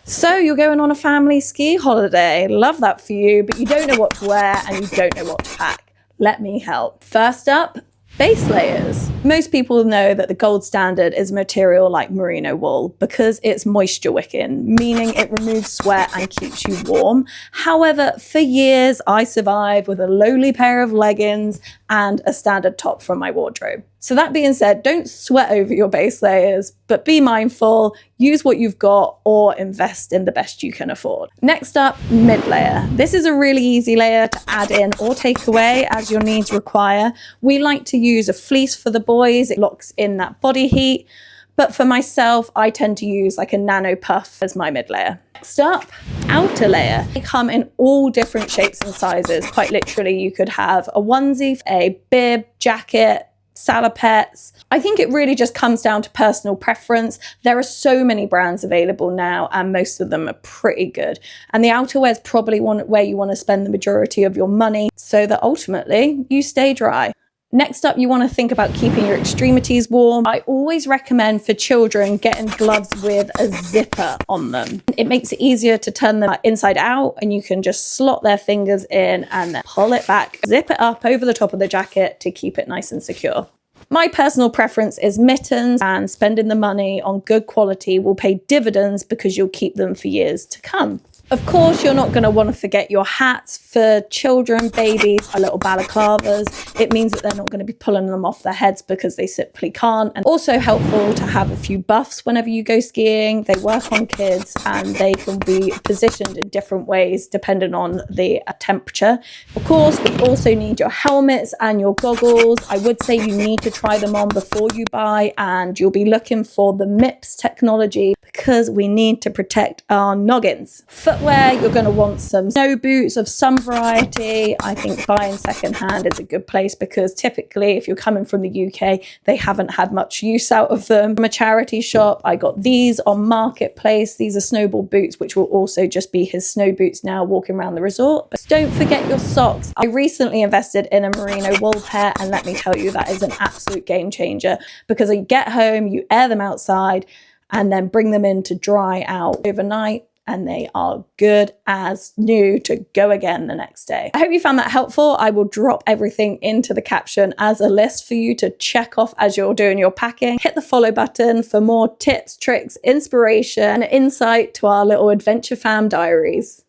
So you're going on a family ski holiday. Love that for you, but you don't know what to wear and you don't know what to pack. Let me help. First up, base layers. Most people know that the gold standard is a material like merino wool because it's moisture wicking, meaning it removes sweat and keeps you warm. However, for years I survived with a lowly pair of leggings and a standard top from my wardrobe. So that being said, don't sweat over your base layers, but be mindful, use what you've got or invest in the best you can afford. Next up, mid layer. This is a really easy layer to add in or take away as your needs require. We like to use a fleece for the boys. It locks in that body heat. But for myself, I tend to use like a nano puff as my mid layer. Next up, outer layer. They come in all different shapes and sizes. Quite literally, you could have a onesie, a bib, jacket, salopettes. I think it really just comes down to personal preference. There are so many brands available now and most of them are pretty good. And the outerwear is probably where you want to spend the majority of your money so that ultimately you stay dry. Next up, you want to think about keeping your extremities warm. I always recommend for children getting gloves with a zipper on them. It makes it easier to turn them inside out and you can just slot their fingers in and then pull it back, zip it up over the top of the jacket to keep it nice and secure. My personal preference is mittens, and spending the money on good quality will pay dividends because you'll keep them for years to come. Of course, you're not going to want to forget your hats. For children, babies, or little balaclavas. It means that they're not going to be pulling them off their heads because they simply can't. And also helpful to have a few buffs whenever you go skiing. They work on kids and they can be positioned in different ways depending on the temperature. Of course, we also need your helmets and your goggles. I would say you need to try them on before you buy, and you'll be looking for the MIPS technology because we need to protect our noggins. Footwear, you're going to want some snow boots of some variety. I think buying secondhand is a good place because typically if you're coming from the UK, they haven't had much use out of them. From a charity shop, I got these on Marketplace. These are Snowball boots, which will also just be his snow boots now walking around the resort. But don't forget your socks. I recently invested in a merino wool pair, and let me tell you, that is an absolute game changer because you get home, you air them outside, and then bring them in to dry out overnight. And they are good as new to go again the next day. I hope you found that helpful. I will drop everything into the caption as a list for you to check off as you're doing your packing. Hit the follow button for more tips, tricks, inspiration, and insight to our little Adventure Fam diaries.